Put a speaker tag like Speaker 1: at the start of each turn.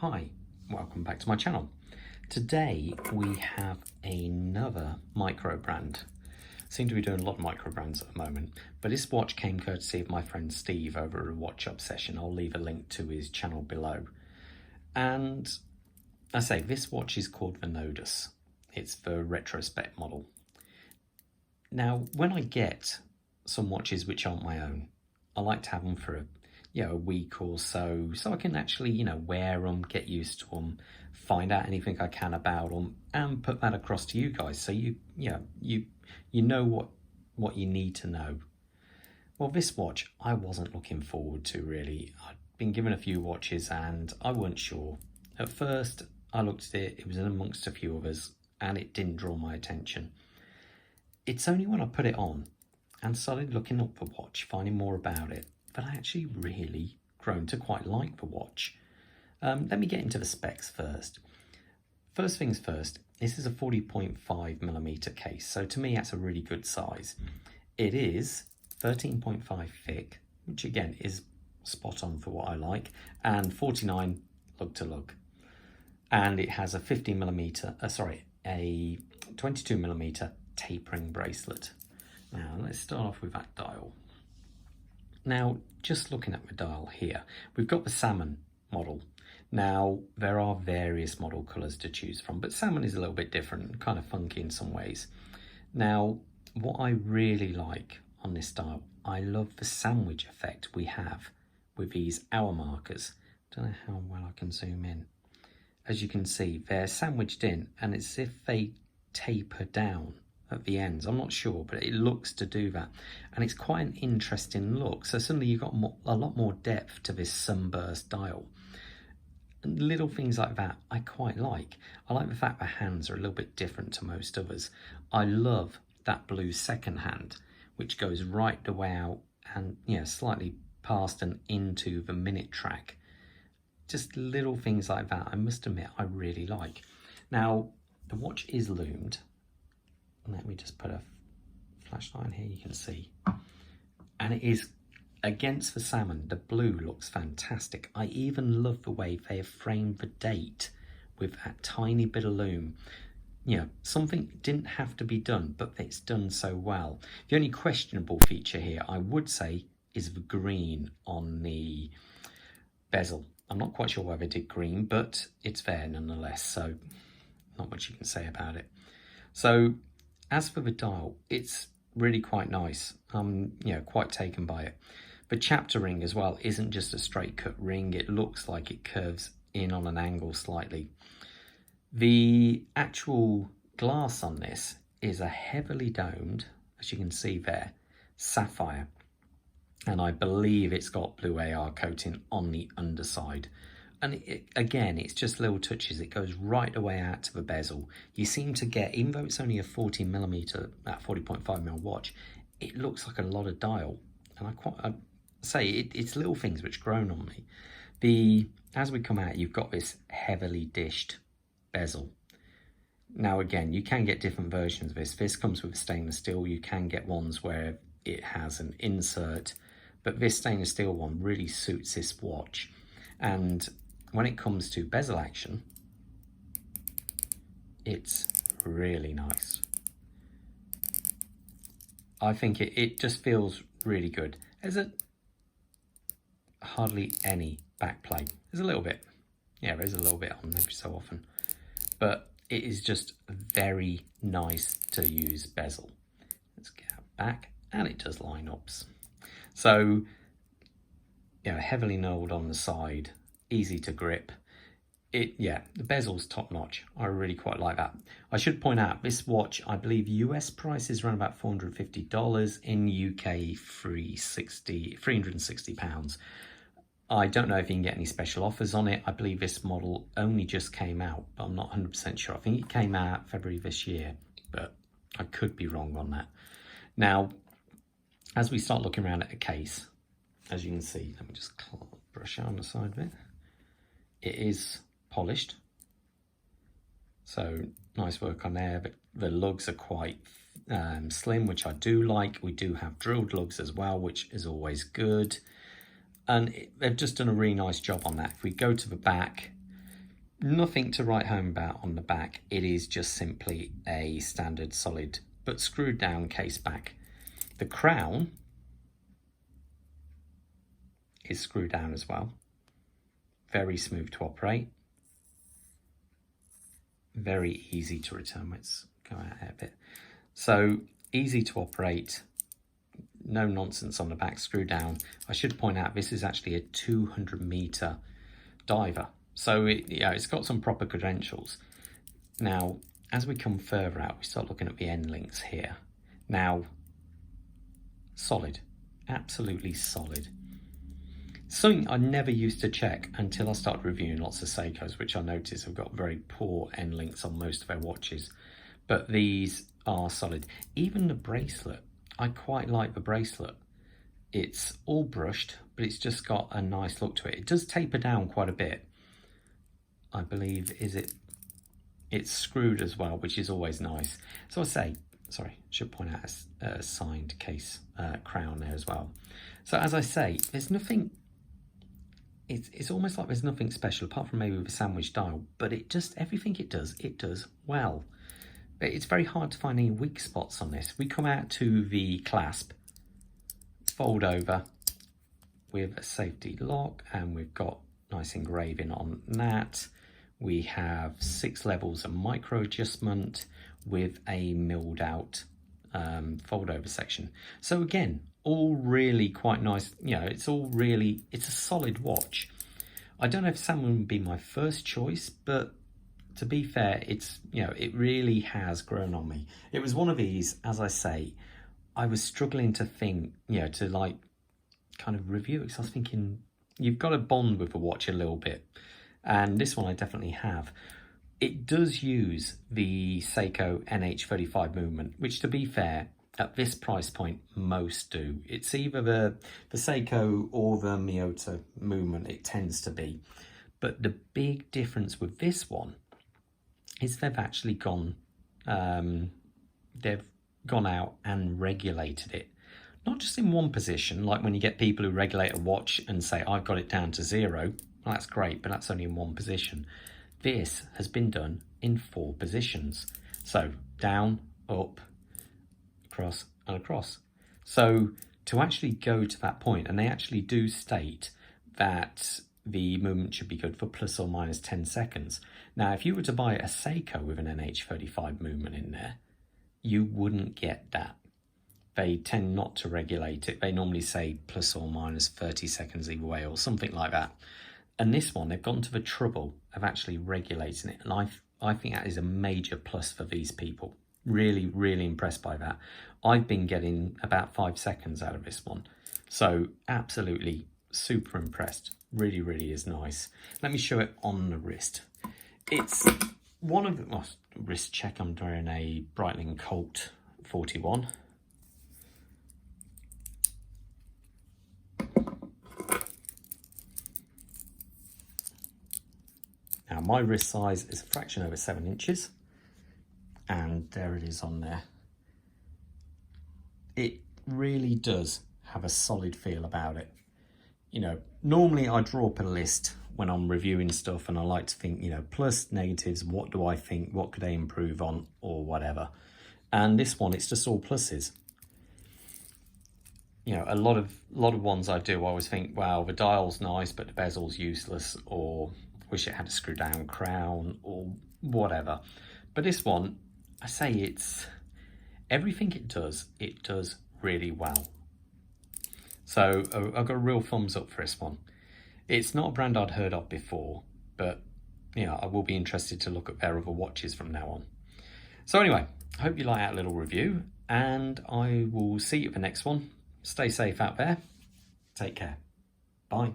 Speaker 1: Hi, welcome back to my channel. Today we have another micro brand. Seem to be doing a lot of micro brands at the moment, but this watch came courtesy of my friend Steve over at Watch Obsession. I'll leave a link to his channel below. And I say this watch is called the Nodus. It's the retrospect model. Now, when I get some watches which aren't my own, I like to have them for a week or so I can actually, wear them, get used to them, find out anything I can about them, and put that across to you guys so you know what you need to know. Well, this watch I wasn't looking forward to really. I'd been given a few watches and I weren't sure. At first I looked at it was in amongst a few others and it didn't draw my attention. It's only when I put it on and started looking up the watch, finding more about it, that I actually really grown to quite like the watch. Let me get into the specs first. First things first, this is a 40.5mm case, so to me that's a really good size. It is 13.5 thick, which again is spot on for what I like, and 49 lug to lug. And it has a 22mm tapering bracelet. Now let's start off with that dial. Now, just looking at the dial here, we've got the salmon model. Now, there are various model colours to choose from, but salmon is a little bit different, kind of funky in some ways. Now, what I really like on this dial, I love the sandwich effect we have with these hour markers. Don't know how well I can zoom in. As you can see, they're sandwiched in, and it's as if they taper down at the ends. I'm not sure, but it looks to do that, and it's quite an interesting look. So suddenly you've got a lot more depth to this sunburst dial, and little things like that I quite like. I like the fact the hands are a little bit different to most others. I love that blue second hand, which goes right the way out and slightly past and into the minute track. Just little things like that, I must admit, I really like. Now, the watch is loomed. Let me just put a flashlight on here, you can see. And it is against the salmon. The blue looks fantastic. I even love the way they have framed the date with that tiny bit of loom. Something didn't have to be done, but it's done so well. The only questionable feature here, I would say, is the green on the bezel. I'm not quite sure why they did green, but it's there nonetheless, so not much you can say about it. So, as for the dial, it's really quite nice. I'm quite taken by it. The chapter ring as well isn't just a straight cut ring. It looks like it curves in on an angle slightly. The actual glass on this is a heavily domed, as you can see there, sapphire. And I believe it's got blue AR coating on the underside. And again, it's just little touches. It goes right away out to the bezel. You seem to get, even though it's only a 40mm, that 40.5mm watch, it looks like a lot of dial. And I say it's little things which grown on me. As we come out, you've got this heavily dished bezel. Now again, you can get different versions of this. This comes with stainless steel. You can get ones where it has an insert, but this stainless steel one really suits this watch. And when it comes to bezel action, it's really nice. I think it just feels really good. There's hardly any back play. There's a little bit. Yeah, there's a little bit on every so often. But it is just very nice to use bezel. Let's get back, and it does line-ups. So, heavily knurled on the side, easy to grip. The bezel's top notch. I really quite like that. I should point out, this watch, I believe US price is around about $450, in UK £360. I don't know if you can get any special offers on it. I believe this model only just came out, but I'm not 100% sure. I think it came out February this year, but I could be wrong on that. Now, as we start looking around at a case, as you can see, let me just brush out on the side of it. It is polished, so nice work on there, but the lugs are quite slim, which I do like. We do have drilled lugs as well, which is always good. And they've just done a really nice job on that. If we go to the back, Nothing to write home about on the back. It is just simply a standard solid but screwed down case back. The crown is screwed down as well. Very smooth to operate. Very easy to return. Let's go out here a bit. So easy to operate. No nonsense on the back, screw down. I should point out this is actually a 200-meter diver. So it's got some proper credentials. Now, as we come further out, we start looking at the end links here. Now, solid, absolutely solid. Something I never used to check until I started reviewing lots of Seikos, which I noticed have got very poor end links on most of their watches. But these are solid. Even the bracelet, I quite like the bracelet. It's all brushed, but it's just got a nice look to it. It does taper down quite a bit. I believe, it's screwed as well, which is always nice. So should point out a signed case crown there as well. So as I say, there's nothing, it's almost like there's nothing special apart from maybe the sandwich dial, but everything it does well. It's very hard to find any weak spots on this. We come out to the clasp, fold over with a safety lock, and we've got nice engraving on that. We have 6 levels of micro adjustment with a milled out fold over section. So again, all really quite nice. It's a solid watch. I don't know if Salomon would be my first choice, but to be fair, it really has grown on me. It was one of these, as I say, I was struggling to think, to like kind of review it, because I was thinking, you've got to bond with the watch a little bit. And this one I definitely have. It does use the Seiko NH35 movement, which, to be fair, at this price point, most do. It's either the Seiko or the Miyota movement, it tends to be. But the big difference with this one is they've actually gone out and regulated it. Not just in one position, like when you get people who regulate a watch and say, I've got it down to 0. Well, that's great, but that's only in one position. This has been done in 4 positions. So down, up, across, and across. So to actually go to that point, and they actually do state that the movement should be good for plus or minus 10 seconds. Now, if you were to buy a Seiko with an NH35 movement in there, you wouldn't get that. They tend not to regulate it. They normally say plus or minus 30 seconds either way or something like that. And this one, they've gone to the trouble of actually regulating it. And I think that is a major plus for these people. Really, really impressed by that. I've been getting about 5 seconds out of this one. So absolutely super impressed. Really, really is nice. Let me show it on the wrist. It's one of the wrist check. I'm wearing a Breitling Colt 41. Now, my wrist size is a fraction over 7 inches, and there it is on there. It really does have a solid feel about it. Normally I draw up a list when I'm reviewing stuff, and I like to think, plus, negatives, what do I think, what could they improve on, or whatever. And this one, it's just all pluses. A lot of ones I do, I always think, wow, the dial's nice, but the bezel's useless, or wish it had a screw down crown, or whatever. But this one, I say everything it does really well. So I've got a real thumbs up for this one. It's not a brand I'd heard of before, but I will be interested to look at their other watches from now on. So anyway, I hope you like that little review, and I will see you at the next one. Stay safe out there. Take care. Bye.